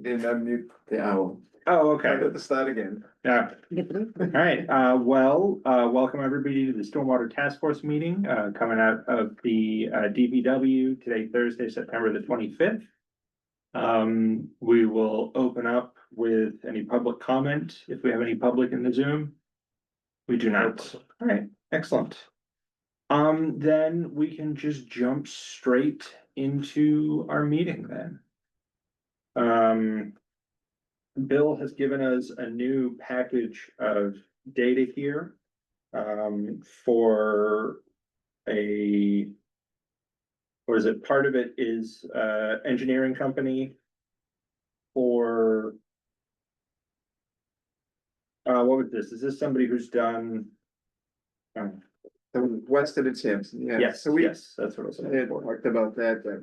Didn't unmute the owl. Oh, okay. At the start again. Yeah. All right. Welcome everybody to the Stormwater Task Force meeting, coming out of the DPW today, Thursday, September the 25th. We will open up with any public comment if we have any public in the Zoom. We do not. All right, excellent. Then we can just jump straight into our meeting then. Bill has given us a new package of data here for or is it part of it is engineering company or what was this? Is this somebody who's done? The Weston and Sampson, yeah. Yes, So we yes, that's what I was had saying. talked about that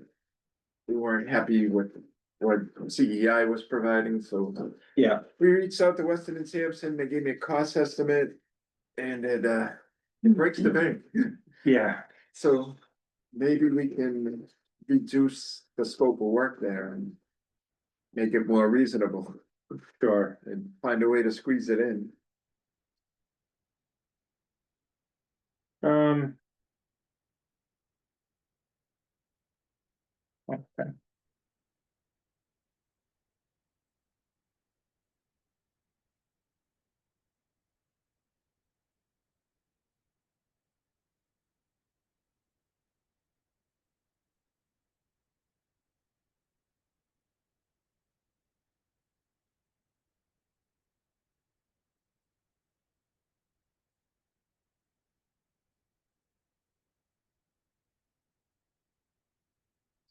we weren't happy with what CEI was providing, so. Yeah, We reached out to Weston and Sampson, they gave me a cost estimate, and it breaks the bank. yeah. So maybe we can reduce the scope of work there and make it more reasonable. Sure. And find a way to squeeze it in. Okay.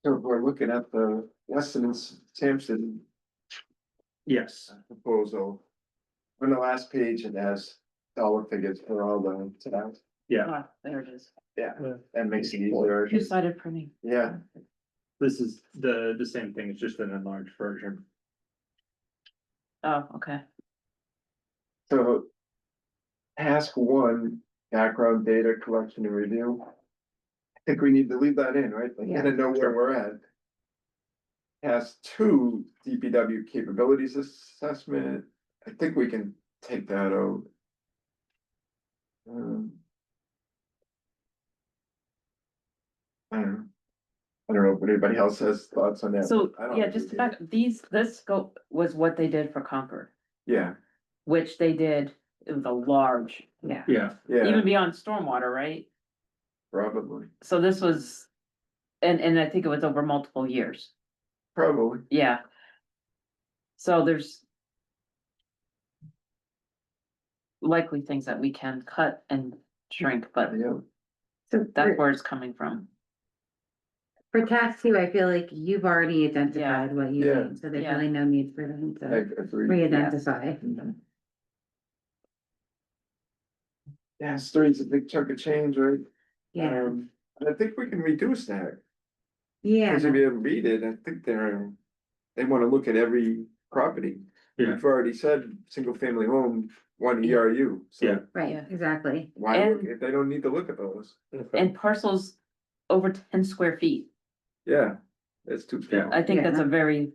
So if we're looking at the Weston and Sampson Yes, proposal. On the last page, it has dollar figures for all the towns. yeah. Ah, there it is. Yeah, that makes it easier. Two-sided printing. Yeah, This is the same thing, it's just an enlarged version. Oh, okay. so. Task one, background data collection and review. I think we need to leave that in, right? Like, gotta know where we're at. Task two, DPW capabilities assessment. I think we can take that out. I don't know if anybody else has thoughts on that. So, but I don't yeah, think just we back, this scope was what they did for Concord, Yeah, which they did, it was a large, Yeah, yeah, even beyond stormwater, right? probably, So this was, and I think it was over multiple years, probably. yeah. So there's likely things that we can cut and shrink, but Yeah, So that's for, where it's coming from. for task two, I feel like you've already identified what you Yeah. need, so there's Yeah. really no need for them I to agree. re-identify. Yeah, three's a big chunk of change, right? Yeah, And I think we can reduce that, yeah, because if you read it, I think they wanna look at every property. Yeah. We've already said, single family home, one ERU, Yeah. so right, Yeah. exactly. why, And- if they don't need to look at those? And parcels over 10 square feet, Yeah, that's too small, I think that's Yeah. a very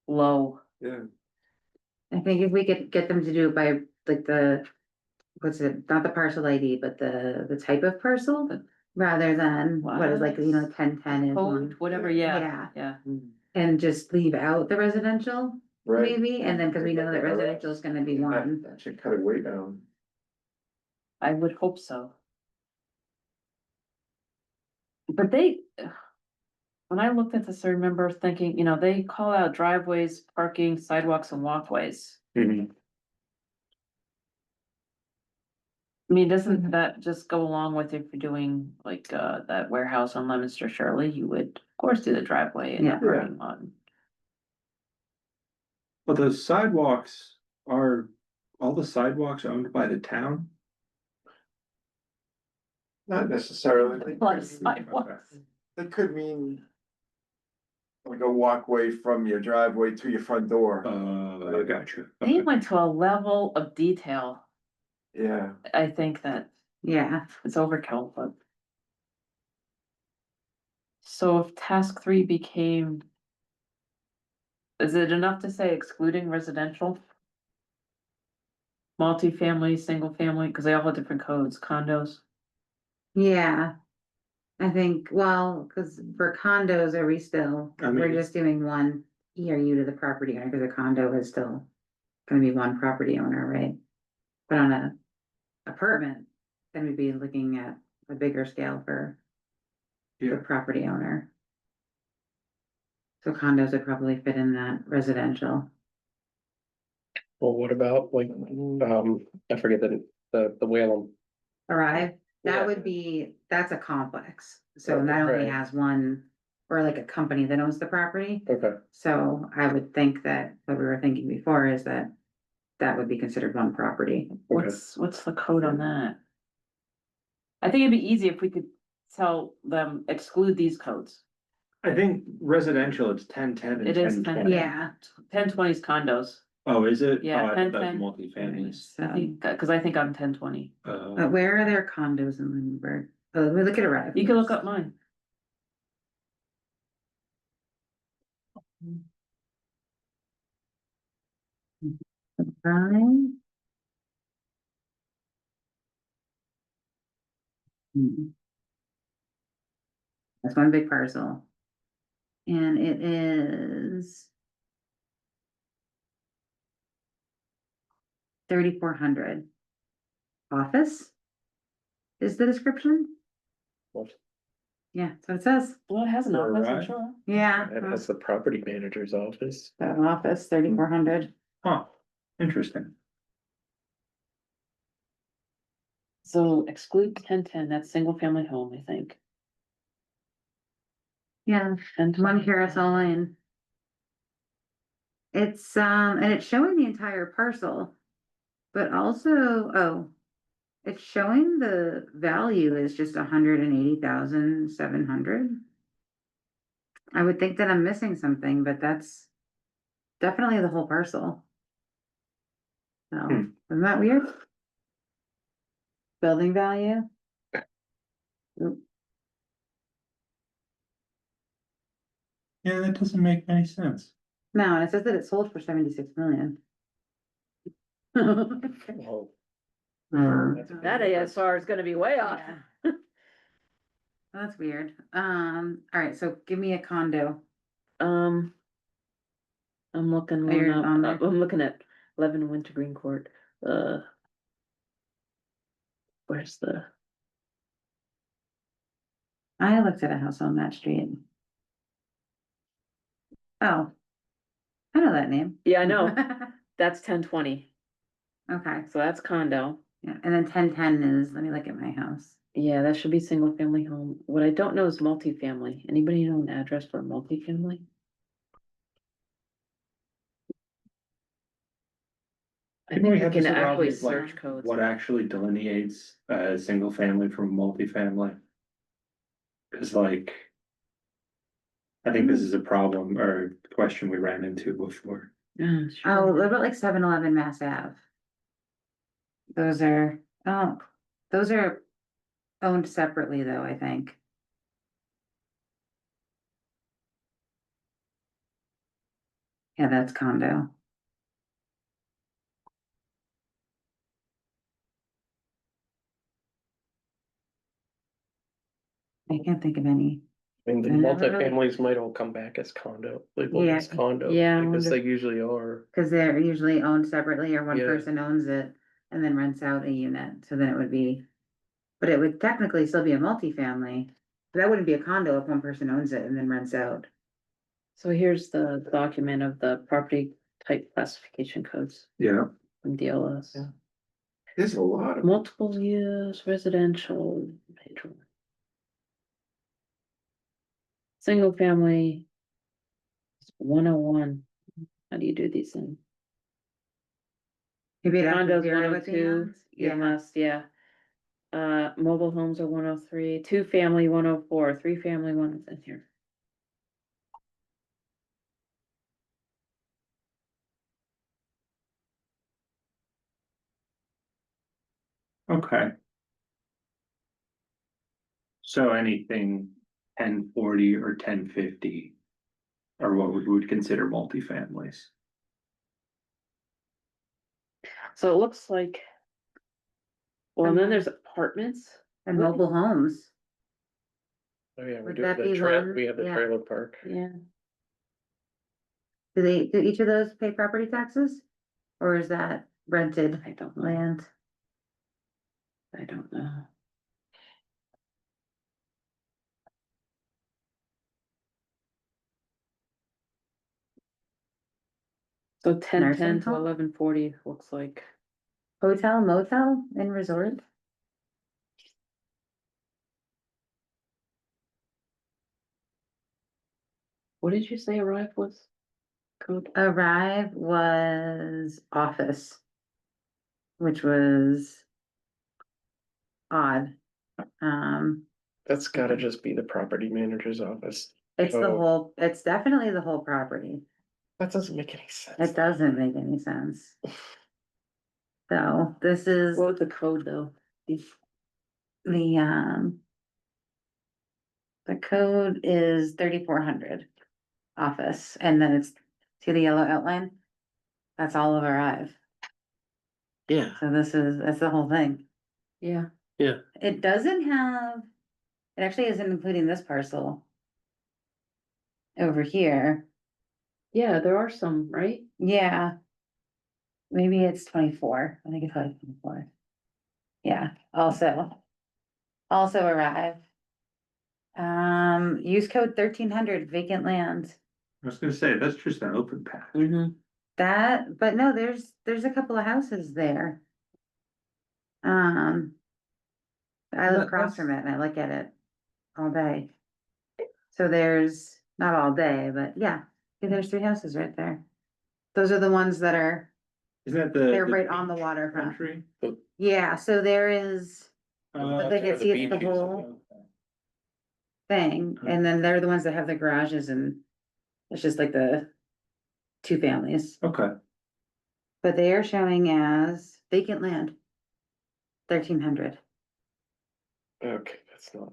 low. yeah, I think if we could get them to do it by like what's it, not the parcel ID, but the type of parcel, rather than what is like, 1010 is Code, one. whatever, Yeah, yeah. and just leave out the residential, right. maybe, and then, cause we know that residential is gonna be one. That should cut it way down. I would hope so. But they, when I looked at this, I remember thinking, they call out driveways, parking, sidewalks and walkways. Mhm. I mean, doesn't that just go along with if you're doing like, that warehouse on Lemonster Shirley, you would, of course, do the driveway and the Yeah. parking lot. But the sidewalks are, all the sidewalks owned by the town? Not necessarily. A lot of sidewalks. That could mean. Like a walkway from your driveway to your front door, I got you. They went to a level of detail, yeah, I think that Yeah, it's overkill, but. So if task 3 became. is it enough to say excluding residential? Multifamily, single family, because they all have different codes, condos. Yeah. I think, well, cause for condos, are we still, I we're mean- just doing one ERU to the property owner, cause a condo is still gonna be one property owner, right? But on a apartment, then we'd be looking at a bigger scale for the Yeah. property owner. So condos would probably fit in that residential. Well, what about like, I forget the Whalum. Arrive, Yeah. that would be, that's a complex, so Right, not only right. has one, or like a company that owns the property. Okay, So I would think that what we were thinking before is that that would be considered one property. What's the code on that? I think it'd be easy if we could tell them exclude these codes. I think residential, it's 10-10 and It is 10-20. 10. Yeah, 1020 is condos. Oh, is it? Yeah, Oh, I thought that 10-10. was multifamilies. I think, cause I think I'm 1020. but where are there condos in Lunenburg? Oh, let me look at Arrive. You can look up mine. Arrive. Hmm. That's one big parcel. And it is 3,400. Office? Is the description? what, Yeah, that's what it says. Well, it has an For office, I'm Arrive? sure. Yeah. it has the property manager's office. The office, 3,400. Huh, interesting. So exclude 1010, that's single family home, I think. Yeah, And one carousel lane. It's, and it's showing the entire parcel. But also, oh, it's showing the value is just 180,700. I would think that I'm missing something, but that's definitely the whole parcel. So, Hmm. isn't that weird? Building value? Yeah, that doesn't make any sense. No, and it says that it sold for 76 million. Oh, that's a big That difference. ASR is gonna be way off. Yeah. That's weird. All right, so give me a condo. Um. I'm looking Oh, you're one on up, there? I'm looking at 11 Wintergreen Court, where's the, I looked at a house on that street. Oh. I know that name. yeah, I know, that's 1020, Okay, so that's condo. yeah, and then 1010 is, let me look at my house. Yeah, that should be single family home. What I don't know is multifamily. Anybody know an address for a multifamily? I Didn't think we we have can this around actually with, like, search codes. What actually delineates a single family from multifamily? Cause like. I think this is a problem or question we ran into before. Yeah, Oh, sure. what about like 7-Eleven Mass Ave? Those are, oh, those are owned separately though, I think. Yeah, that's condo. I can't think of any. I mean, the I never really- multifamilies might all come back as condo, labeled Yeah. as condo, Yeah, I because wonder- they usually are. Cause they're usually owned separately or one Yeah. person owns it and then rents out a unit, so then it would be. But it would technically still be a multifamily. But that wouldn't be a condo if one person owns it and then rents out. So here's the document of the property type classification codes Yeah. from DLS. Yeah. There's a lot of. Multiple use residential. Single family. 101. How do you do these things? Maybe it Condos zero at the 102, end? you Yeah, must, yeah. Mobile homes are 103, 2-family 104, 3-family one is in here. Okay. So anything 1040 or 1050 or what we would consider multifamilies. So it looks like. Well, and then there's apartments. And mobile homes, Oh, yeah, we Would do that have the be trail, one? we have the Yeah. trailer park. Yeah. do each of those pay property taxes? Or is that rented I don't know. land? I don't know. So 10:10 Nursing to home? 11:40 looks like. Hotel, motel and resort? What did you say Arrive was? Code? Arrive was office. Which was odd. That's gotta just be the property manager's office. It's the Oh. whole, it's definitely the whole property. That doesn't make any sense. It doesn't make any sense. So this is What was the code though? the. The code is 3400 office, and then it's, see the yellow outline? That's all of Arrive. Yeah, So that's the whole thing. Yeah. It doesn't have, it actually isn't including this parcel. Over here, Yeah, there are some, right? yeah. Maybe it's 24, I think it's probably 24. Yeah, also Arrive. Use code 1300 vacant land. I was gonna say, that's just an open patch. Mm-hmm. That, but no, there's a couple of houses there. I live across from it and I look at it all day. So there's, not all day, but yeah, there's 3 houses right there. Those are the ones that are, Isn't that the? they're right on the waterfront. Country? Yeah, so there is Uh, they can the see it's the beaches. whole thing, and then they're the ones that have the garages and it's just like the 2 families. Okay, But they are showing as vacant land. 1300. okay, that's not,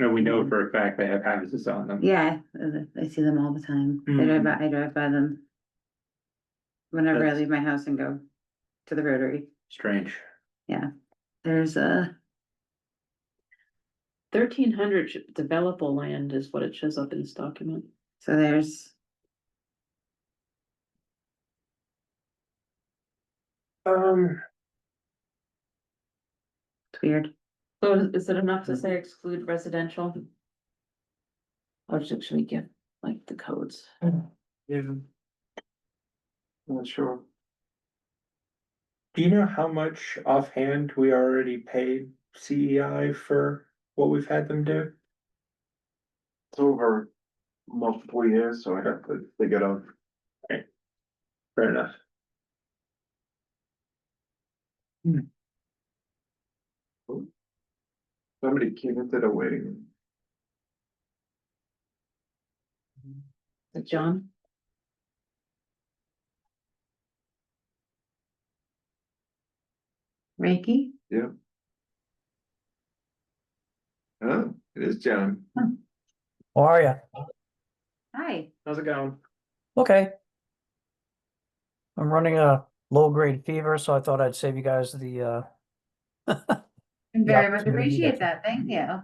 no, we know for a fact they have houses on them. Yeah, I see them all the time. I drive by them. Whenever I That's- leave my house and go to the Rotary. Strange. There's a, 1300 developable land is what it shows up in this document. so there's, it's weird. So is it enough to say exclude residential? Or should we give like the codes? yeah, Not sure. Do you know how much offhand we already paid CEI for what we've had them do? It's over multiple years, so I have to dig it up. Fair enough. Somebody came into the waiting room. John? Reiki? Yeah. Oh, it is John. How are you? Hi. how's it going? Okay. I'm running a low-grade fever, so I thought I'd save you guys the Very much opportunity appreciate to- that. Thank you.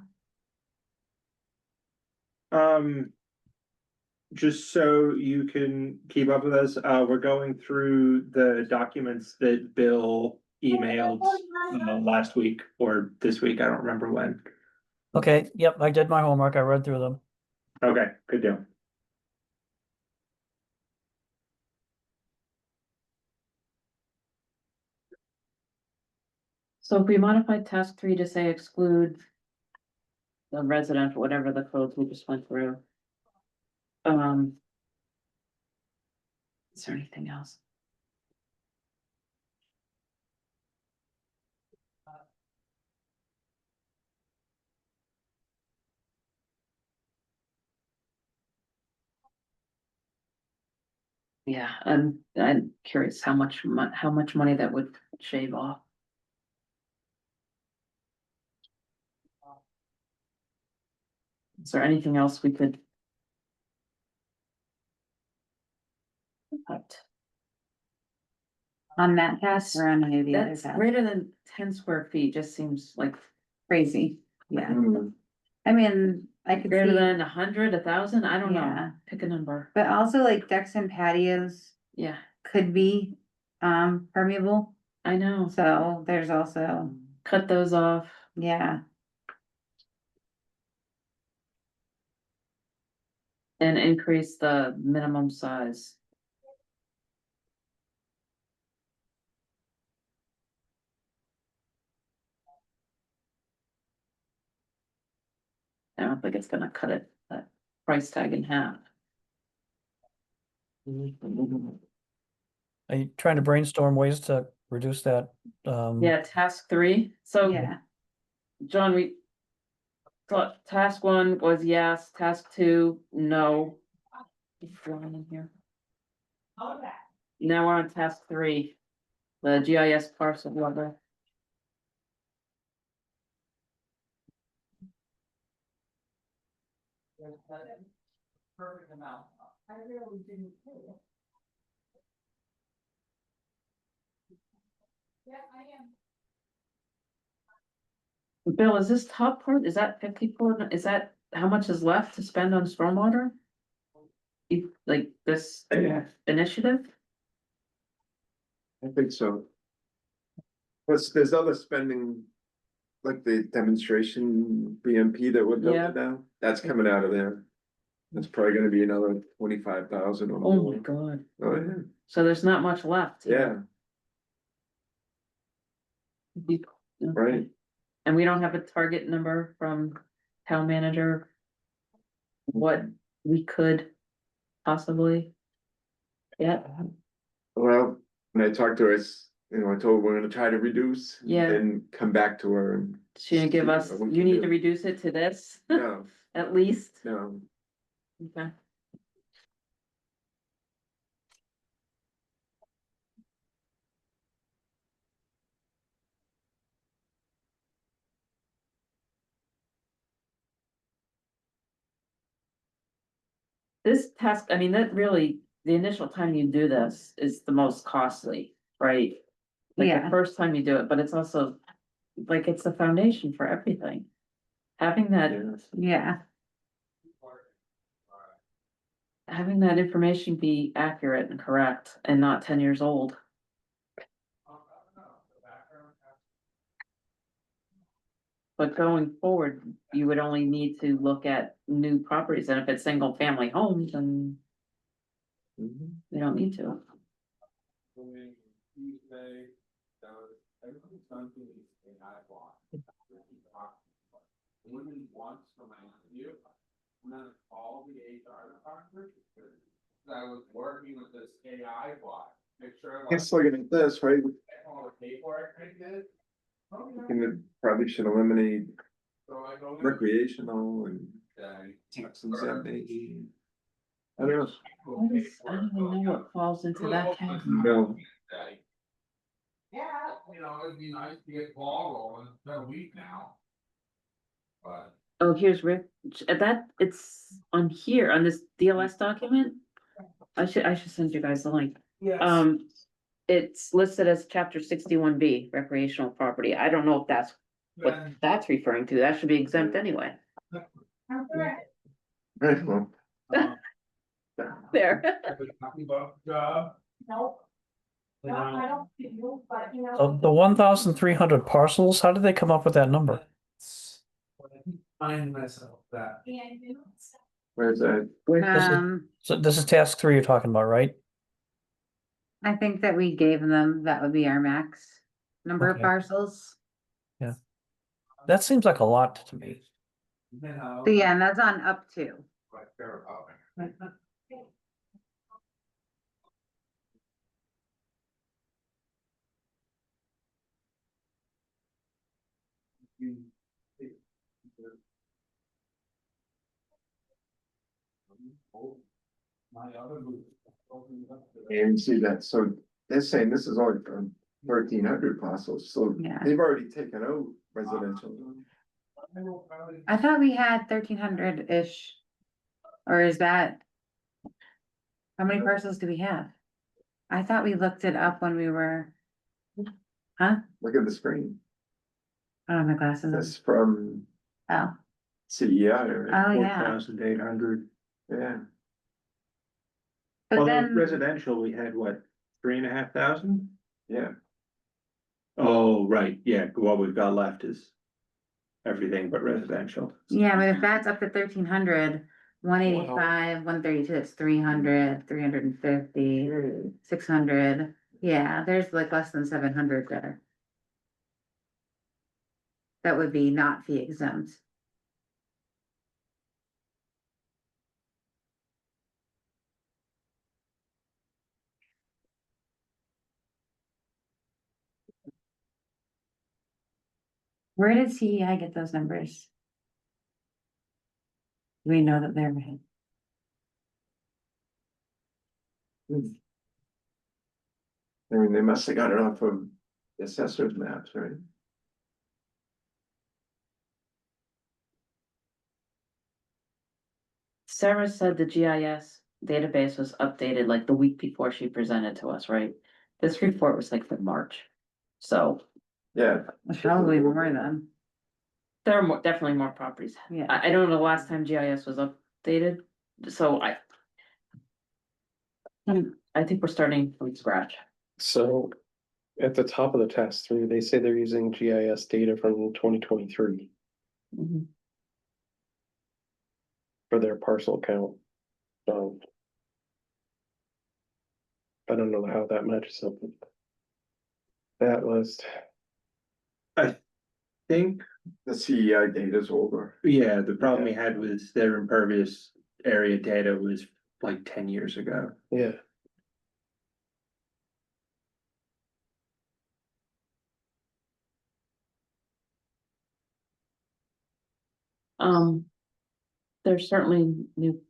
Just so you can keep up with us, we're going through the documents that Bill emailed last week or this week, I don't remember when. Okay, yep, I did my homework. I read through them. Okay, good deal. So if we modified task 3 to say exclude. The residential, whatever the codes we just went through. Is there anything else? Yeah, I'm curious how much money that would shave off. Is there anything else we could? On that task or on any of the other That's tasks? greater than 10 square feet, just seems like Crazy, yeah. Mm, I mean, I could greater see, than 100, 1,000, I don't know, Yeah. pick a number, but also like decks and patios yeah, could be, permeable, I know, so there's also, cut those off. yeah. And increase the minimum size. I don't think it's gonna cut it, that price tag in half. Are you trying to brainstorm ways to reduce that? Yeah, task 3, so Yeah, John, we thought task 1 was yes, task 2, no. Keep going in here. Now we're on task 3, the GIS parcel level. Perfect amount. I really didn't. Yeah, I am. Bill, is this top part, is that 54, is that, how much is left to spend on stormwater? Like this initiative? I think so. Plus, there's other spending, like the demonstration BMP that we're Yeah. building now, that's coming out of there. That's probably gonna be another 25,000 or Oh more. my god, Oh, yeah, so there's not much left. yeah, Okay. right. And we don't have a target number from town manager? What we could possibly? Yeah, Well, when I talked to her, I told her we're gonna try to reduce. Yeah. And come back to her and. she gonna give us, see what we you can need to do. reduce it to this, No, at least, no, okay. This task, I mean, that really, the initial time you do this is the most costly, right? Like the Yeah. first time you do it, but it's also, like, it's the foundation for everything. Having that, yeah, yeah, having that information be accurate and correct and not 10 years old. But going forward, you would only need to look at new properties, and if it's single family homes, then Mhm. we don't need to. I was working with this AI bot, make sure. Guess looking at this, right, All the paperwork I did. and probably should eliminate So I go. recreational and tax exempt. I don't know. I don't even know what falls into that category. No, Yeah, it'd be nice to get ball rolling, it's been a week now. But. Oh, here's Rick, it's on here, on this DLS document. I should send you guys the link. Yes. It's listed as chapter 61B, recreational property. I don't know if that's what that's referring to. That should be exempt anyway. right, well, There. Nope. I don't, but The 1,300 parcels, how did they come up with that number? Find myself that. where's that? So this is task 3 you're talking about, right? I think that we gave them, that would be our max number of Okay. parcels. That seems like a lot to me. So yeah, and that's on up to. And see that, so they're saying this is only for 1,300 parcels, so Yeah. they've already taken out residential. I thought we had 1,300-ish. Or is that? How many parcels do we have? I thought we looked it up when we were. Huh? Look at the screen. I don't have my glasses This from on. CEI, right? Oh, Four yeah, thousand eight hundred. Yeah, but Well, then, residential, we had what, 3,500? yeah. Oh, right, yeah, what we've got left is everything but residential. yeah, but if that's up to 1,300, 185, 132, it's 300, 350, 600. Yeah, there's like less than 700 there. That would be not fee exempt. Where did CEI get those numbers? We know that they're right. I mean, they must have got it off of the assessor's maps, right? Sarah said the GIS database was updated like the week before she presented to us, right? This report was like from March. So Yeah, It's probably more than, there are more, definitely more properties. yeah. I don't know the last time GIS was updated, so I think we're starting from scratch. So at the top of the task 3, they say they're using GIS data from 2023 Mhm. for their parcel count. So I don't know how that matches up with that list. I think, the CEI data's older. yeah, the problem we had was their impervious area data was like 10 years ago. Yeah, There's certainly new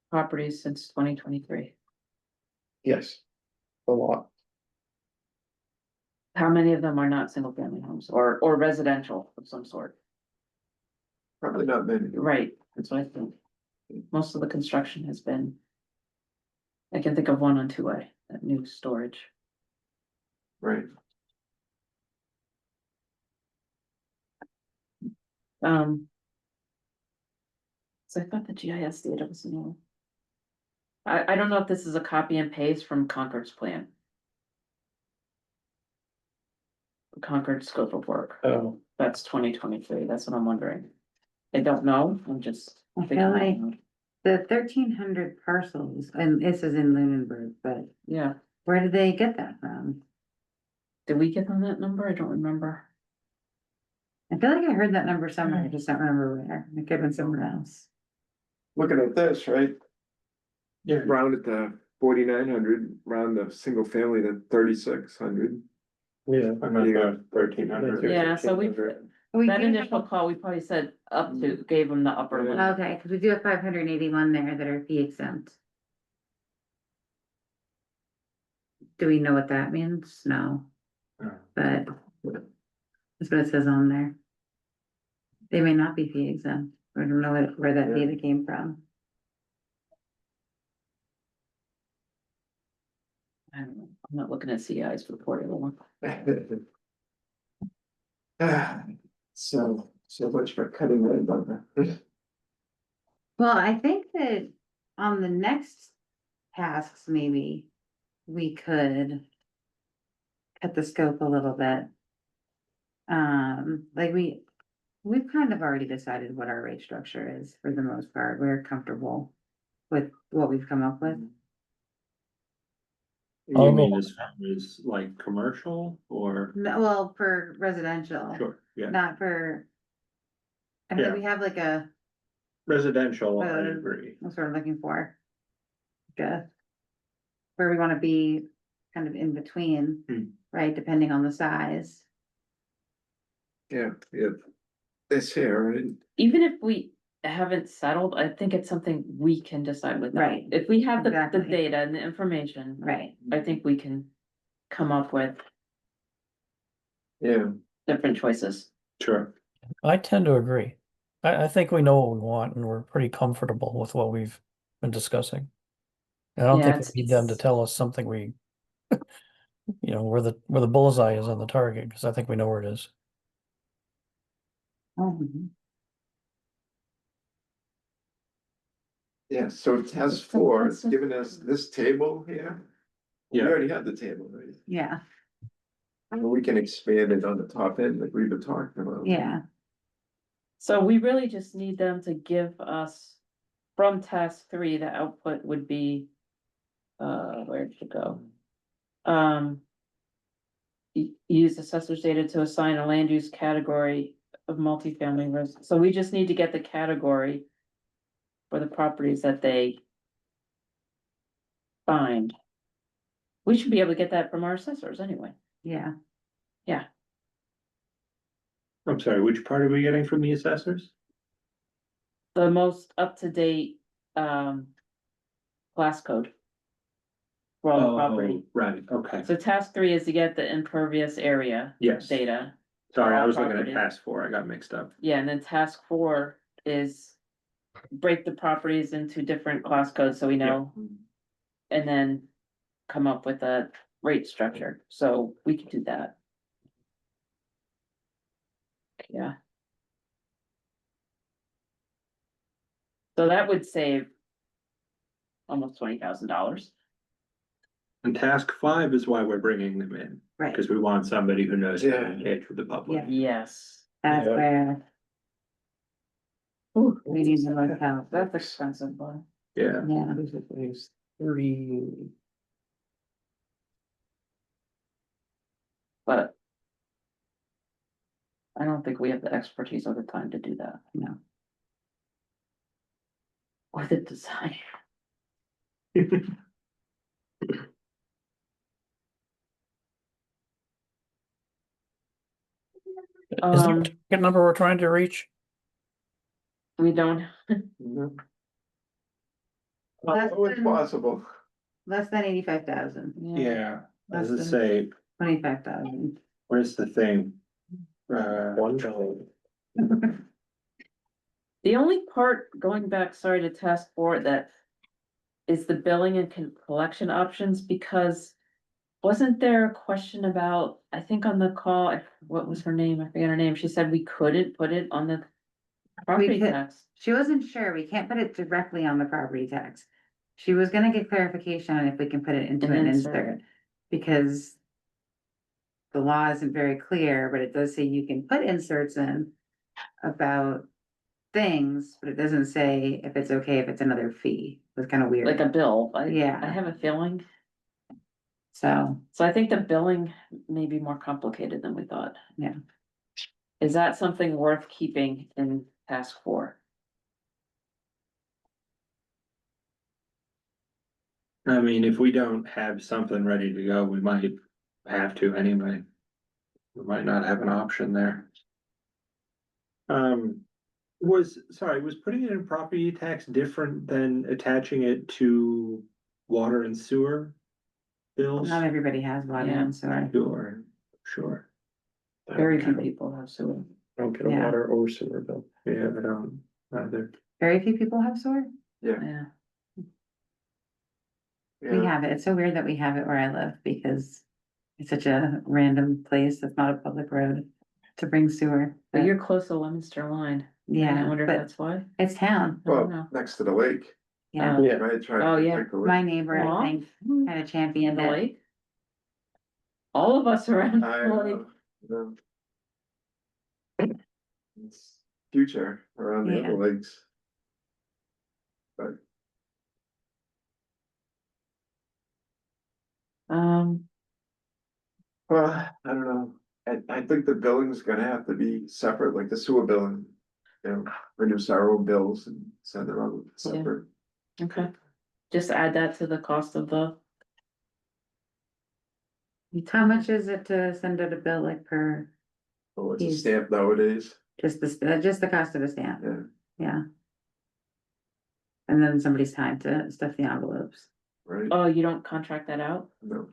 properties since 2023. yes, a lot. How many of them are not single family homes or residential of some sort? Probably not many. Right, that's what I think. Most of the construction has been. I can think of one on 2A, that new storage. Right. So I thought the GIS data was new. I don't know if this is a copy and paste from Concord's plan. Concord scope of work, Oh, that's 2023, that's what I'm wondering. I don't know, I'm just. I thinking feel out like- loud. The 1,300 parcels, and this is in Lunenburg, but Yeah, where did they get that from? did we give them that number? I don't remember. I feel like I heard that number somewhere, I just don't remember where. It could have been somewhere else. Looking at this, right? Yeah. Round it to 4,900, round the single family to 3,600. yeah. I'm not sure, 1,300. Yeah, so we, We that do initial have- call, we probably said up to, gave them the upper Yeah. limit. Okay, because we do have 581 there that are fee exempt. Do we know what that means? No, but that's what it says on there. They may not be fee exempt. I don't know where that Yeah. data came from. I don't know, I'm not looking at CI's report anymore. So much for cutting that number. Well, I think that on the next tasks, maybe we could cut the scope a little bit. Like we've kind of already decided what our rate structure is for the most part. We're comfortable with what we've come up with. You I'll mean go- as far as like commercial or? No, well, for residential, Sure, yeah, not for. I think Yeah. we have like a, residential, I Uh, agree. what's what I'm looking for. Like where we wanna be kind of in between, Hmm. right, depending on the size. Yeah, yeah. This here, right? Even if we haven't settled, I think it's something we can decide with them. Right, If we have the exactly. data and the information, Right, I think we can come up with Yeah, different choices. Sure. I tend to agree. I think we know what we want and we're pretty comfortable with what we've been discussing. I don't Yeah, think it's- we need them to it's- tell us something we You know, where the bullseye is on the target, because I think we know where it is. Mhm. Yeah, so task four, it's giving us this table here. We Yeah. already had the table, right? Yeah, But we can expand it on the top end like we've been talking about. yeah, So we really just need them to give us, from task 3, the output would be. Where did it go? Use assessor's data to assign a land use category of multifamily so we just need to get the category. For the properties that they. Find. We should be able to get that from our assessors anyway. yeah. I'm sorry, which part are we getting from the assessors? The most up-to-date, class code. For all the property. Oh, right, okay, So task 3 is to get the impervious area. yes, Data. sorry, I all was looking at properties. task 4, I got mixed up. Yeah, and then task 4 is. Break the properties into different class codes so we know. And then come up with a rate structure, so we can do that. Yeah. So that would save. Almost $20,000. And task 5 is why we're bringing them in, Right, because we want somebody who knows how to Yeah. engage with the public. Yeah. Yes. that's Yeah. where Ooh, we need to look out, that's expensive, but. Yeah, yeah. What is it? It's 30. But. I don't think we have the expertise or the time to do that. No. Or the design. Is there a target number we're trying to reach? We don't, Mhm. Less Oh, it's than- possible. Less than 85,000, yeah, as I Less say, 25,000. where's the thing? $1. the only part, going back, sorry, to task 4, that. Is the billing and collection options, because. Wasn't there a question about, I think on the call, what was her name? I forget her name. She said we couldn't put it on the. Property could- tax. She wasn't sure, we can't put it directly on the property tax. She was gonna get clarification on if we can put it into An an insert. insert, because. The law isn't very clear, but it does say you can put inserts in about things, but it doesn't say if it's okay if it's another fee. It's kind of weird. Like a bill. Yeah. I have a feeling. So, So I think the billing may be more complicated than we thought. Yeah. Is that something worth keeping in task 4? I mean, if we don't have something ready to go, we might have to anyway. We might not have an option there. Was putting it in property tax different than attaching it to water and sewer bills? not everybody has water Yeah. and sewer. Sure, Very few people have sewer. I don't get a Yeah. water or sewer bill. yeah, I don't either. Very few people have sewer. Yeah. We Yeah, have it. It's so weird that we have it where I live because it's such a random place. It's not a public road to bring sewer. But you're close to Leominster line. I Yeah, wonder if but that's why. it's town. I don't know. well, next to the lake, Yeah, Uh, Yeah. right? Try Oh, to yeah. protect the lake. my neighbor, Aw. I think, kind of championed The it. lake? All of us around I the lake. know. It's future around the Yeah. other lakes. Well, I don't know. I think the billing's gonna have to be separate, like the sewer billing. You know, reduce our own bills and send them out separate. Okay. Just add that to the cost of the. How much is it to send out a bill like per, Oh, it's a Yes. stamp nowadays, just the cost of a stamp? yeah, Yeah. And then somebody's time to stuff the envelopes. right? Oh, you don't contract that out? No.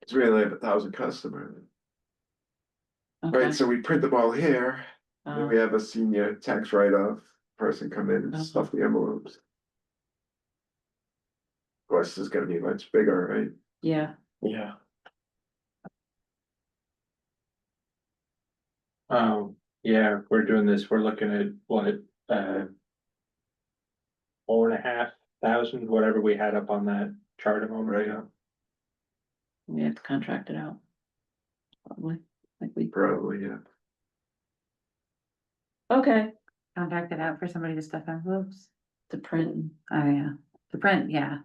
Cause we only have 1,000 customers, Okay. right? So we print them all here, then we have a senior tax write-off person come in and stuff the envelopes. course, is gonna be much bigger, right? Yeah, Yeah. Yeah, if we're doing this, we're looking at what, 4,500, whatever we had up on that chart a moment ago. we have to contract it out. Probably, like we, Probably, yeah. okay, Contract it out for somebody to stuff envelopes. to print. Oh, yeah, to print, yeah.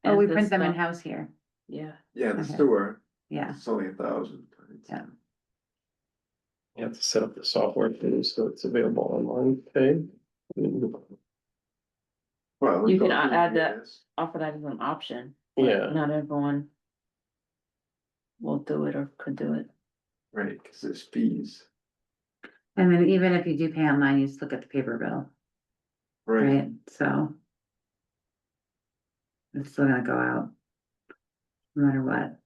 Oh, and we the print them stuff. in-house here, Yeah, Yeah, the Okay. sewer, yeah, it's only 1,000. yeah. You have to set up the software too, so it's available online, okay? Well. You go can through add that. this. offer that as an option. but Yeah. Not everyone. Will do it or could do it. Right, cause there's fees, And then even if you do pay online, you just look at the paper bill, right? right, so. It's still gonna go out. No matter what.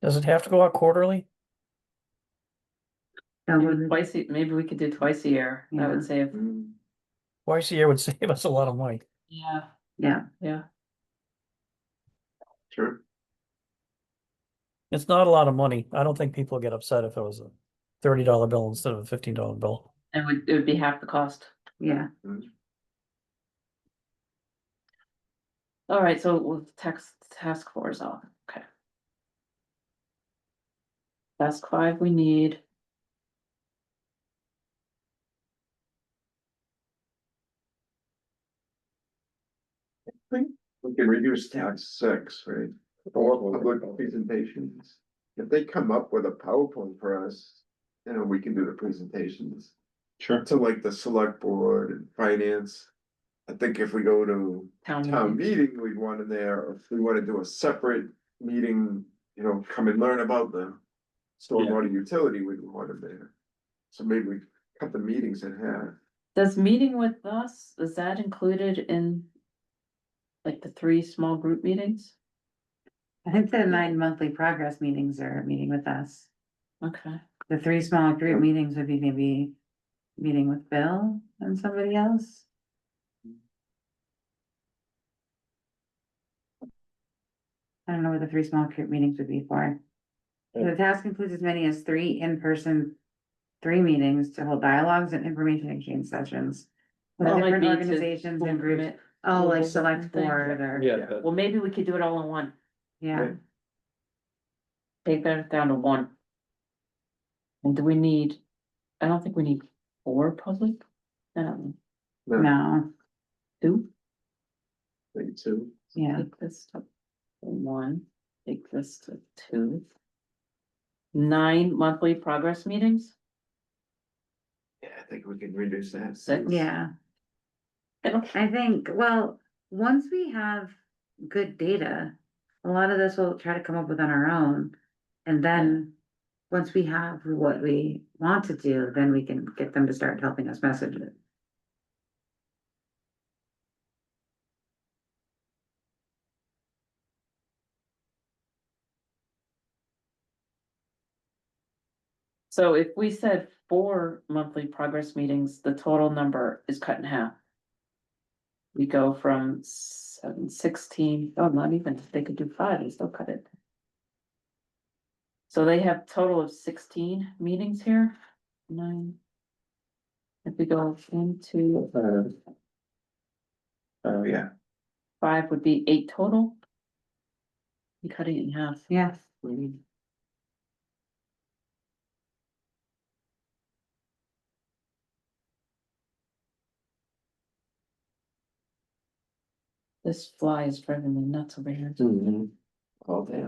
Does it have to go out quarterly? So Maybe we're- twice, maybe we could do twice a year. That Yeah. would save. Mm, Twice a year would save us a lot of money. Yeah. Yeah, Yeah, Sure, It's not a lot of money. I don't think people get upset if it was a $30 bill instead of a $15 bill. and it would be half the cost. yeah, All right, so with task force off, okay. Task 5 we need. we can reduce tax 6, right? Or public presentations. If they come up with a PowerPoint for us, you know, we can do the presentations. Sure. To like the select board and finance. I think if we go to Town town meeting. meeting, we'd want it there, or if we wanna do a separate meeting, you know, come and learn about the. Stormwater utility, we'd want it there. So maybe we cut the meetings in half. Does meeting with us, is that included in? Like the 3 small group meetings? I think the 9 monthly progress meetings are meeting with us. Okay, The 3 small group Yep. meetings would be maybe meeting with Bill and somebody else. I don't know what the 3 small group meetings would be for. The task includes as many as 3 in-person, 3 meetings to hold dialogues and information exchange sessions. With That might different be to organizations school and groups, commit- oh, like schools or select something. board or, Yeah, well, maybe we could do it all in one, yeah, take that down to 1. And do we need, I don't think we need 4 public, no, 2, Maybe two. yeah. take this to 1, take this to 2. 9 monthly progress meetings? Yeah, I think we can reduce that. 6? Yeah, I don't- I think, well, once we have good data, a lot of this we'll try to come up with on our own. And then, once we have what we want to do, then we can get them to start helping us message it. So if we said 4 monthly progress meetings, the total number is cut in half. We go from 16, oh, not even, if they could do 5 and still cut it. So they have total of 16 meetings here, 9. If we go into, Oh, yeah. 5 would be 8 total. You cut it in half. Yeah, This fly is driving me nuts over here. All day.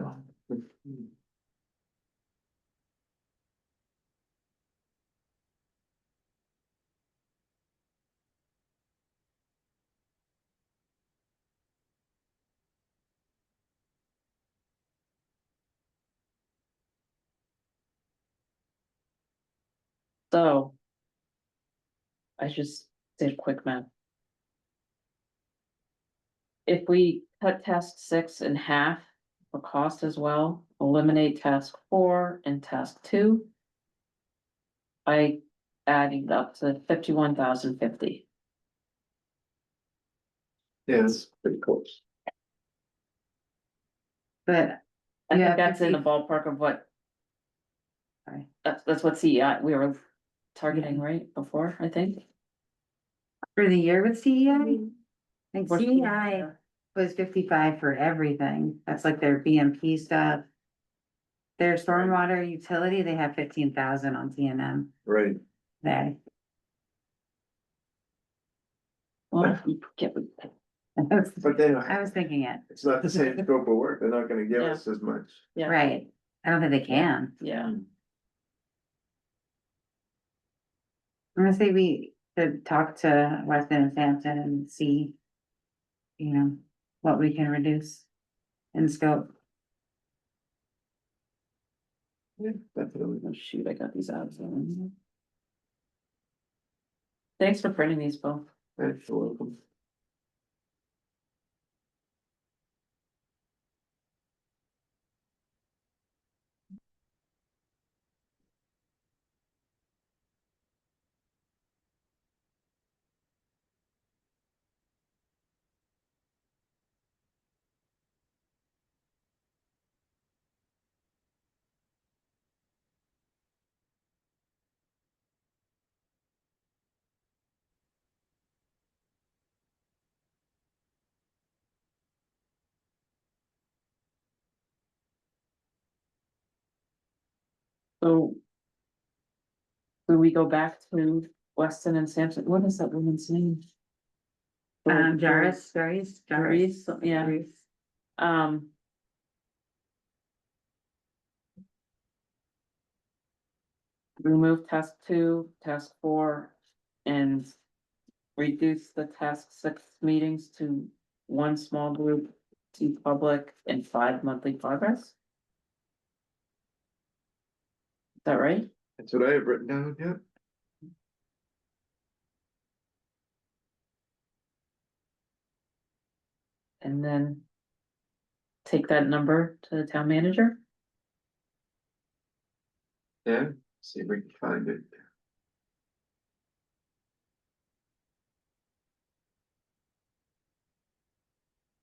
So. I just did quick math. If we cut task 6 in half for cost as well, eliminate task 4 and task 2. I added up to 51,050. Yeah, it's pretty close. But I Yeah, think that's in the 50 ballpark of what, sorry, that's what CEI, we were targeting, right, before, I think. for the year with CEI, like Or- CEI was 55 for everything. That's like their BMP stuff. Their stormwater utility, they have 15,000 on TNM Right, there. Well, you get, but then I was thinking it, it's not the same scope of work, they're not gonna give Yeah. us as much. yeah, right, I don't think they can. yeah, I'm gonna say we could talk to Weston and Sampson and see, you know, what we can reduce in scope. Yeah, definitely. oh shoot, I got these out. Thanks for printing these both. Thanks, you're welcome. So. Will we go back to Weston and Sampson? What is that woman's name? Jaris. Doris, yeah, um. Remove task 2, task 4, and reduce the task 6 meetings to 1 small group, 2 public, and 5 monthly progress. Is that right? That's what I have written down, yeah. And then take that number to the town manager? Yeah, see if we can find it.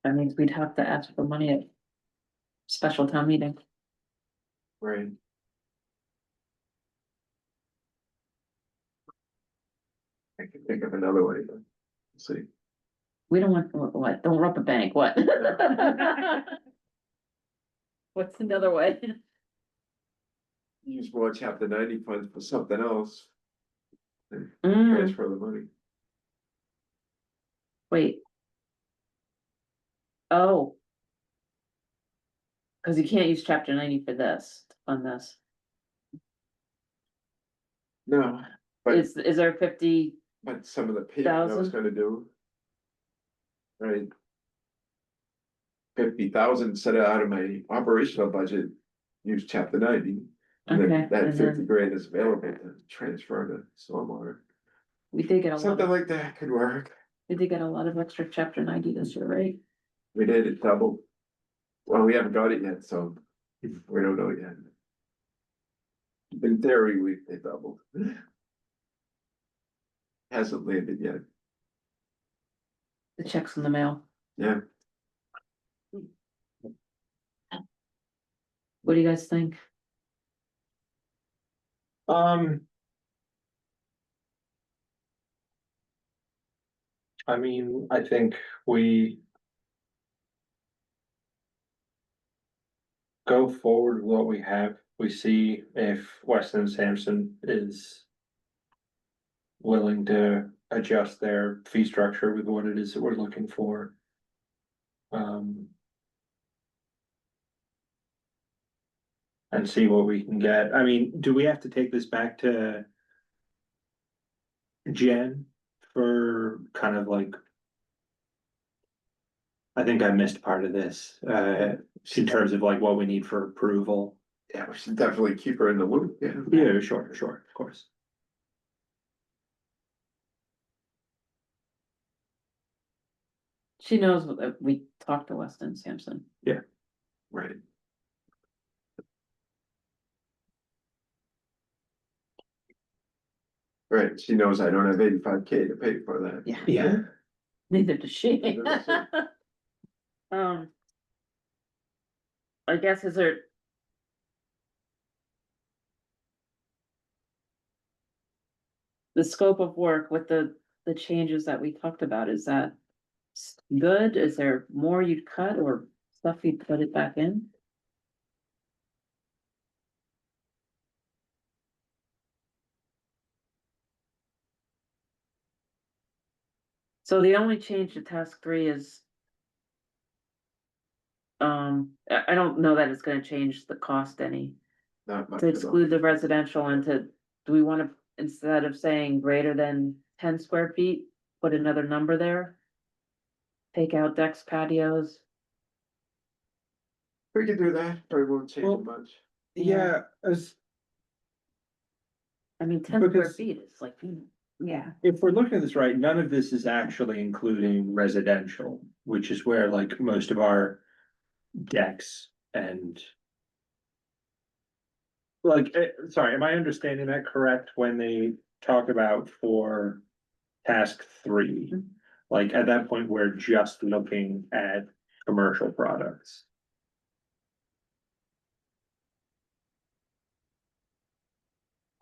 That means we'd have to ask for money at special town meeting. Right. I can think of another way, but let's see. We don't want, what, don't rob a bank, what? What's another way? Use more chapter 90 funds for something else. And Mm, transfer the money. wait. Oh. Cause you can't use chapter 90 for this, on this. No, but Is there 50? but some of the paving I was 1,000? gonna do. Right. 50,000 set it out of my operational budget, use chapter 90. And Okay, then that and 50 then grand is available to transfer to stormwater. we did get a lot Something of, like that could work. we did get a lot of extra chapter 90 this year, right? We did it double. Well, we haven't got it yet, so we don't know yet. In theory, they doubled. Hasn't landed yet, The checks in the mail. yeah. What do you guys think? I mean, I think we go forward with what we have. We see if Weston and Sampson is willing to adjust their fee structure with what it is that we're looking for. And see what we can get. I mean, do we have to take this back to Jen for kind of like? I think I missed part of this, in terms of like what we need for approval. Yeah, we should definitely keep her in the loop, yeah. Yeah, sure, of course. She knows that we talked to Weston Sampson. Right. Right, she knows I don't have 85K to pay for that. Yeah. Neither does she. Neither does she. Um. I guess is there? The scope of work with the changes that we talked about, is that good? Is there more you'd cut or stuff you'd put it back in? So the only change to task 3 is. I don't know that it's gonna change the cost any, Not much to at all. exclude the residential and to, do we wanna, instead of saying greater than 10 square feet, put another number there? Take out decks, patios, We could do that, probably won't Well, change much. Yeah, as, I mean, 10 square Because- feet is like, Yeah, if we're looking at this right, none of this is actually including residential, which is where like most of our decks and. Like, sorry, am I understanding that correct when they talk about for task 3? Mhm. Like, at that point, we're just looking at commercial products.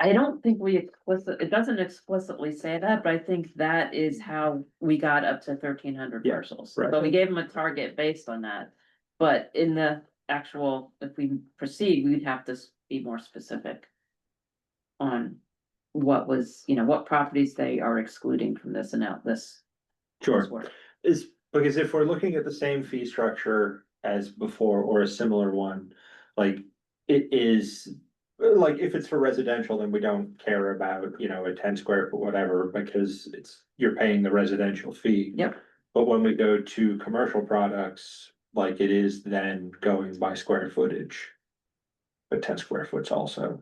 I don't think it doesn't explicitly say that, but I think that is how we got up to 1,300 Yeah, parcels. right. So we gave them a target based on that. But in the actual, if we proceed, we'd have to be more specific. On what was, what properties they are excluding from this and out this. Sure. work. Is, because if we're looking at the same fee structure as before or a similar one, like it is. Like if it's for residential, then we don't care about, a 10 square foot, whatever, because you're paying the residential fee. Yep. But when we go to commercial products, like it is then going by square footage. But 10 square foot's also.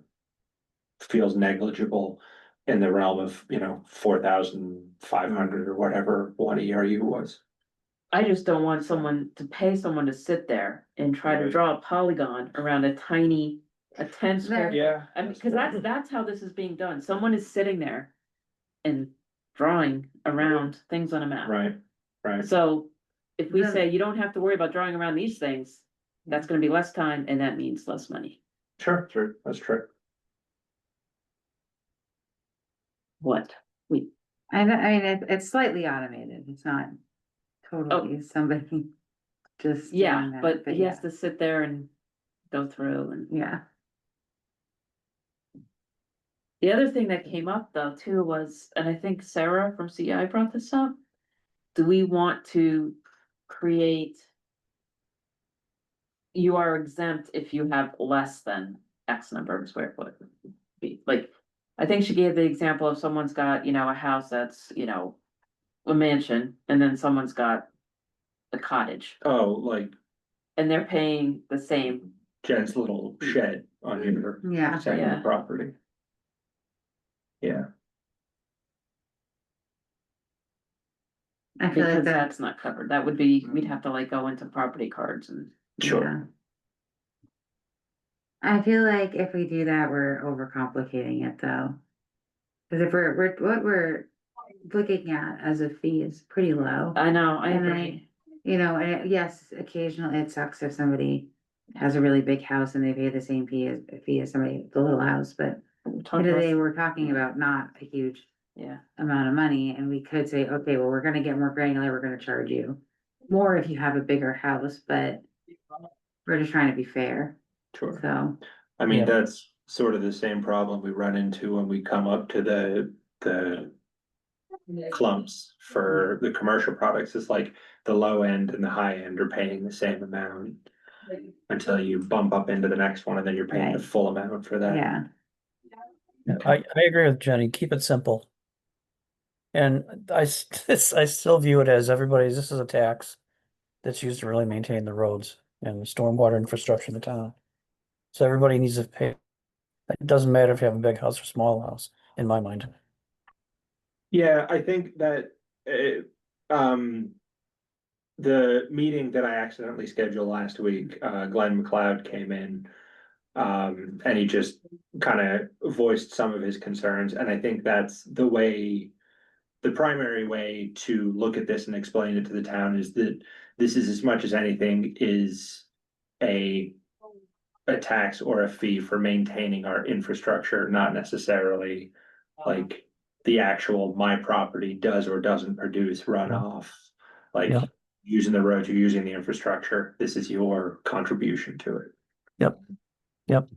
Feels negligible in the realm of, 4,500 or whatever one ERU was. I just don't want someone to pay someone to sit there and try to Right. draw a polygon around a 10 square. Yeah. I mean, cause that's how this is being done. Someone is sitting there. And drawing around things on a map. Right, So if we Then- say you don't have to worry about drawing around these things, that's gonna be less time and that means less money. sure, that's true. What? We, I mean, it's slightly automated, it's not totally somebody just. yeah, doing that, but he has yeah. to sit there and go through and. Yeah, The other thing that came up though too was, and I think Sarah from CI brought this up. Do we want to create? You are exempt if you have less than X number of square foot. Like, I think she gave the example of someone's got, a house that's, a mansion, and then someone's got a cottage, Oh, like and they're paying the same. Jen's little shed on your yeah, side of Yeah. the property. Yeah, I feel like Because that, that's not covered, that would be, we'd have to like go into property cards and. sure, yeah. I feel like if we do that, we're overcomplicating it though. Cause if what we're looking at as a fee is pretty low. I know, I And agree. yes, occasionally it sucks if somebody has a really big house and they pay the same fee as somebody with a little house, but We're end talking of the day, about- we're talking about not a huge Yeah, amount of money, and we could say, okay, well, we're gonna get more granular, we're gonna charge you more if you have a bigger house, but we're just trying to be fair, sure. so, I mean, Yeah. that's sort of the same problem we run into when we come up to the clumps for the commercial products. It's like the low end and the high end are paying the same amount. Until you bump up into the next one and then you're paying the Right. full amount for that. yeah. I agree with Jenny. Keep it simple. And I still view it as this is a tax that's used to really maintain the roads and the stormwater infrastructure in the town. So everybody needs to pay. It doesn't matter if you have a big house or small house, in my mind. Yeah, I think that, the meeting that I accidentally scheduled last week, Glenn McLeod came in. And he just kind of voiced some of his concerns, and I think that's the primary way to look at this and explain it to the town is that this is, as much as anything, is a a tax or a fee for maintaining our infrastructure, not necessarily like the actual my property does or doesn't produce runoff. Like Yeah. using the roads, you're using the infrastructure, this is your contribution to it. Yep.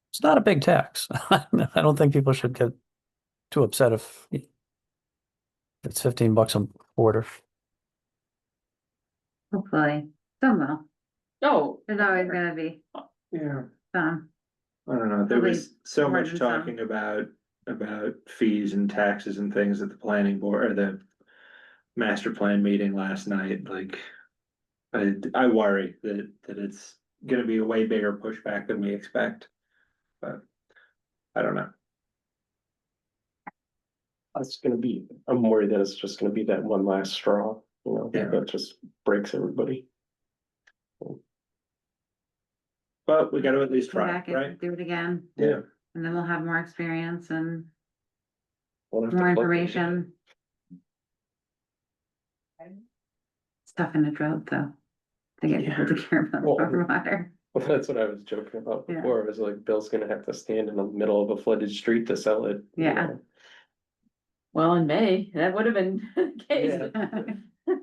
It's not a big tax. I don't think people should get too upset if it's $15 a quarter. Hopefully, some will. Oh, There's always gonna be Yeah. some. I don't know, there Probably was so more much than some. talking about fees and taxes and things at the planning board or the master plan meeting last night, like. I worry that it's gonna be a way bigger pushback than we expect. But I don't know. I'm worried that it's just gonna be that one last straw, Yeah. that just breaks everybody. But we gotta at least Come try, back right? and do it again, Yeah. and then we'll have more experience and We'll have to more look at it. information. It's tough in a drought, though, to get people to care about Well, stormwater. Well, that's what I was joking about Yeah. before. I was like, Bill's gonna have to stand in the middle of a flooded street to sell it. Yeah. well, in May, that would have been the case. Yeah.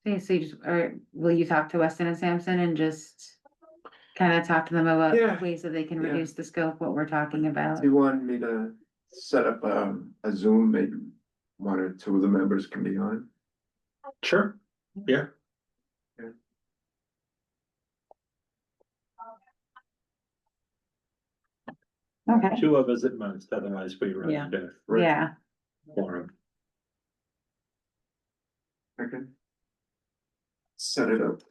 Okay, so you just, or will you talk to Weston and Sampson and just kind of talk to them about Yeah. ways that they can Yeah. reduce the scope, what we're talking about? Do you want me to set up a Zoom, maybe one or two of the members can be on? Sure, yeah. Okay, Two of us at most, otherwise we run Yeah. into yeah, forum. Okay. Set it up.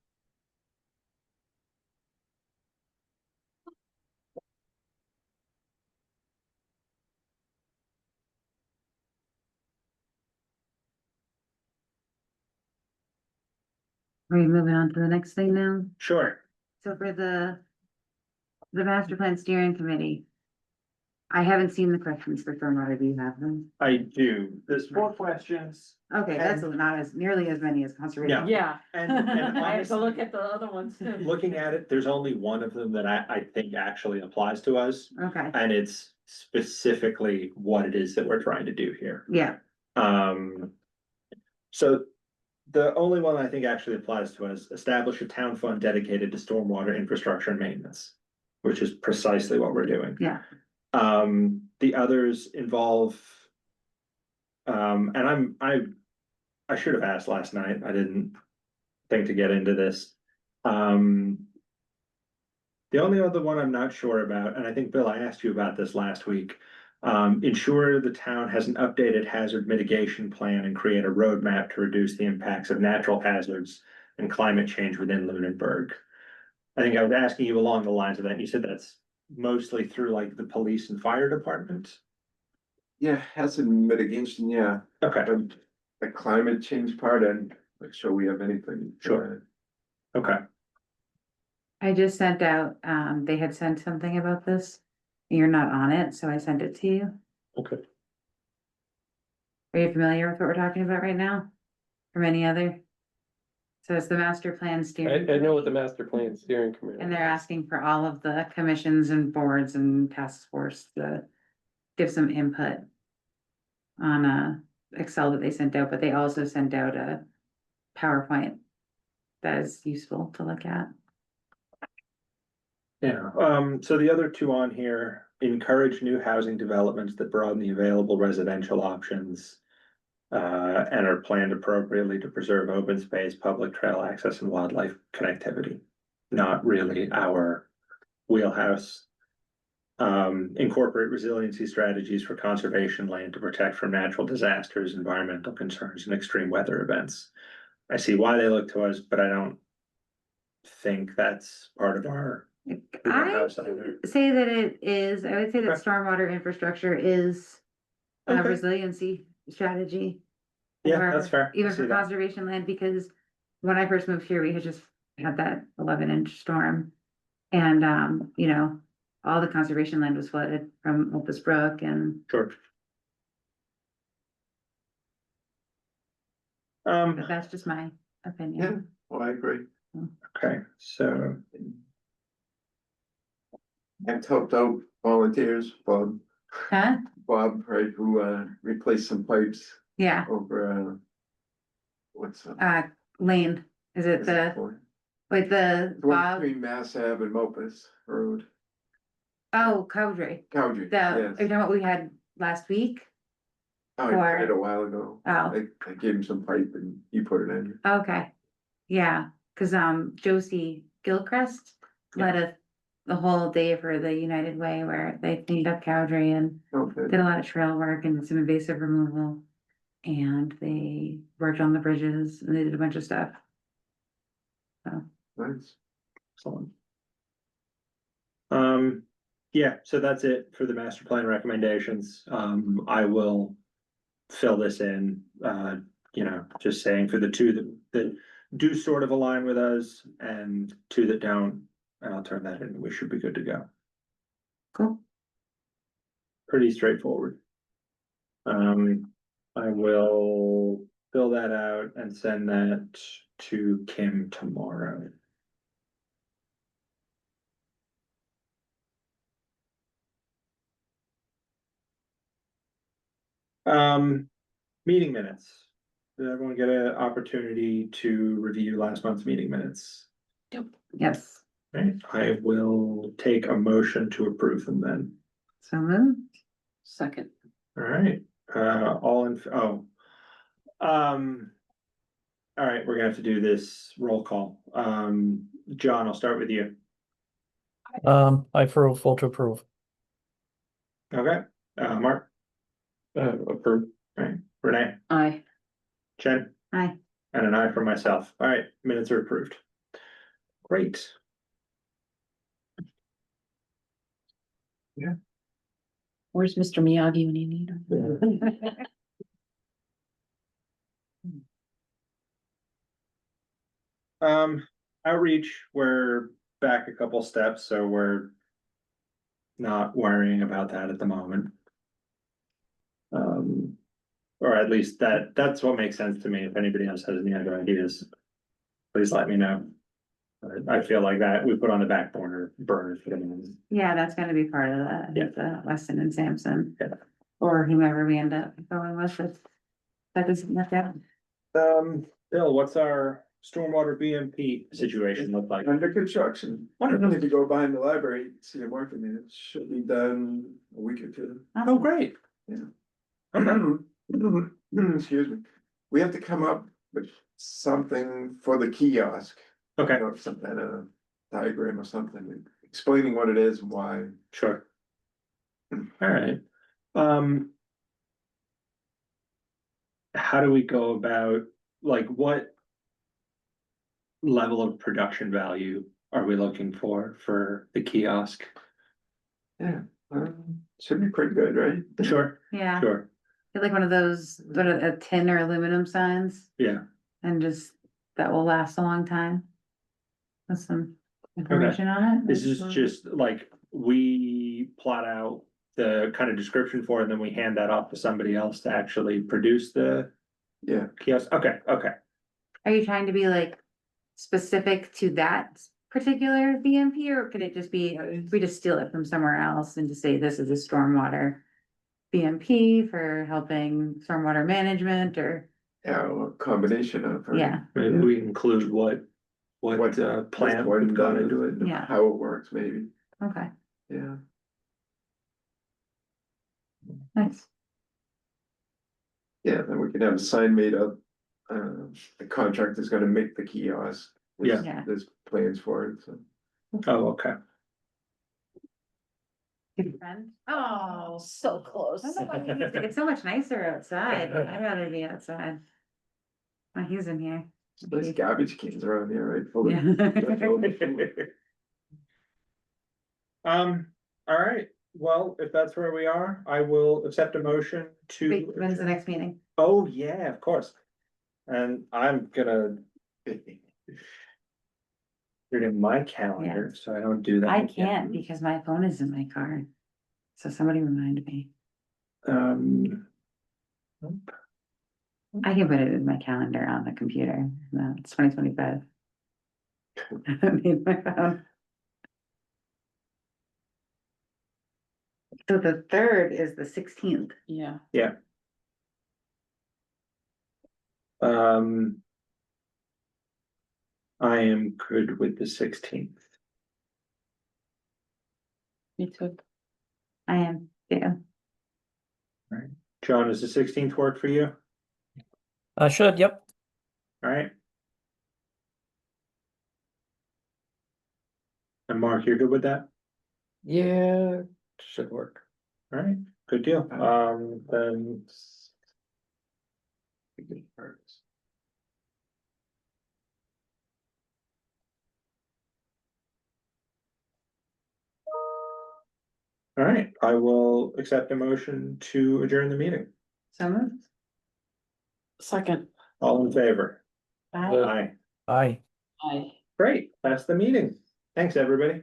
are we moving on to the next thing now? Sure. So for the master plan steering committee. I haven't seen the questions for stormwater, do you have them? I do, there's 4 questions. Okay, that's not as nearly as many as conservation. Yeah. And I have to look honestly, at the other ones too. looking at it, there's only one of them that I think actually applies to us. Okay, And it's specifically what it is that we're trying to do here. yeah, So the only one I think actually applies to us, establish a town fund dedicated to stormwater infrastructure and maintenance, which is precisely what we're doing. yeah, The others involve, and I should have asked last night, I didn't think to get into this. The only other one I'm not sure about, and I think, Bill, I asked you about this last week. Ensure the town has an updated hazard mitigation plan and create a roadmap to reduce the impacts of natural hazards and climate change within Lunenburg. I think I was asking you along the lines of that, and you said that's mostly through like the police and fire department? Yeah, hazard mitigation, yeah, Okay, the climate change part and make sure we have anything. Sure. okay, I just sent out, they had sent something about this. You're not on it, so I sent it to you. Okay. Are you familiar with what we're talking about right now? From any other? So it's the master plan steering. I know what the master plan steering committee. And they're asking for all of the commissions and boards and task force to give some input on a Excel that they sent out, but they also sent out a PowerPoint that is useful to look at. yeah, so the other two on here, encourage new housing developments that broaden the available residential options. And are planned appropriately to preserve open space, public trail access and wildlife connectivity. Not really our wheelhouse. Incorporate resiliency strategies for conservation land to protect from natural disasters, environmental concerns and extreme weather events. I see why they look to us, but I don't think that's part of our I wheelhouse either. say that it is, I would say that Okay. stormwater infrastructure is a Okay. resiliency strategy. Yeah, for- that's fair. I Even see for that. conservation land, because when I first moved here, we had just had that 11-inch storm. And, all the conservation land was flooded from Opus Brook and Sure. But that's just my Yeah, opinion. well, I agree. okay, so, I've helped out volunteers, Huh? Bob, right, who replaced some pipes Yeah, over what's up? Lane, is it wait, the The one Bob, between Mass Ave and Mopus Road, oh, Cowdray. Cowdrey, The, are you yes. talking about what we had last week? Oh, I did it a while ago. Oh, I gave him some pipe and you put it in. okay. Yeah, cause Josie Gilchrist led the whole day for the United Way where they cleaned up Cowdray and Okay, did a lot of trail work and some invasive removal. And they worked on the bridges and they did a bunch of stuff. nice. excellent. Yeah, so that's it for the master plan recommendations. I will fill this in, you know, just saying for the two that do sort of align with us and two that don't, and I'll turn that in. We should be good to go. Cool. Pretty straightforward. I will fill that out and send that to Kim tomorrow. Meeting minutes. Did everyone get an opportunity to review last month's meeting minutes? Yes, Right, I will take a motion to approve them then. so moved. Second. All right, all in, oh. All right, we're gonna have to do this roll call. John, I'll start with you. I vote to approve. Okay, Mark, Approved. all right, Renee, Aye. Jen, Aye. and an aye for myself. All right, minutes are approved. Great. Where's Mr. Miyagi when you need him? Outreach, we're back a couple steps, so we're not worrying about that at the moment. Or at least that's what makes sense to me. If anybody else has any other ideas, please let me know. I feel like that we put on the back burner for the moment. Yeah, that's gonna be part of Yeah. the Weston and Sampson. Yeah. Or whomever we end up going with, that doesn't work out. Bill, what's our stormwater BMP situation look like? Under construction. Wonderful. If you go behind the library, see a marking there, it should be done a week or two. Oh, great. Yeah. Okay. Excuse me. We have to come up with something for the kiosk. Okay, Some kind of diagram or something, explaining what it is and why. sure. All right. How do we go about, like, what level of production value are we looking for the kiosk? Yeah, should be pretty good, right? Sure, Yeah, sure, get like one of those, what are a tin or aluminum signs yeah, and just, that will last a long time. With some information on it. this is just like, we plot out the kind of description for it, and then we hand that off to somebody else to actually produce the Yeah, kiosk, okay, okay. Are you trying to be like specific to that particular BMP, or could it just be, we just steal it from somewhere else and just say this is a stormwater BMP for helping stormwater management, or, yeah, a combination of. Right? yeah, Maybe we include what What plan What would go does into it. and Yeah. how it works, maybe, okay, yeah. nice. Yeah, then we could have a sign made up, the contractor's gonna make the kiosk. Yeah. Yeah. There's plans for it, so. Oh, okay. Good friend. Oh, so close. It's so much nicer outside, I'd rather be outside. Oh, he's in here. There's garbage cans around here, right? Full of- Yeah. All right, well, if that's where we are, I will accept a motion to. Wait, when's the next meeting? Oh, yeah, of course. And I'm gonna. Put it in my calendar, so I don't do that. I again. can't because my phone is in my car. So somebody remind me. Um. Nope. I can put it in my calendar on the computer. No, it's 2025. I don't need my phone. So the third is the 16th. Yeah, Um. I am good with the 16th. me too. I am, yeah. John, does the 16th work for you? Should, yep. Alright. And Mark, you're good with that? Yeah, should work. Alright, good deal. Then. Alright, I will accept a motion to adjourn the meeting. So moved. Second, All in favor? Bye. Aye. Aye. I. Great, that's the meeting. Thanks, everybody.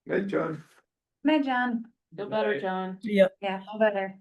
Hey, John. Night, John. Feel better, John. Yep. Yeah, feel better.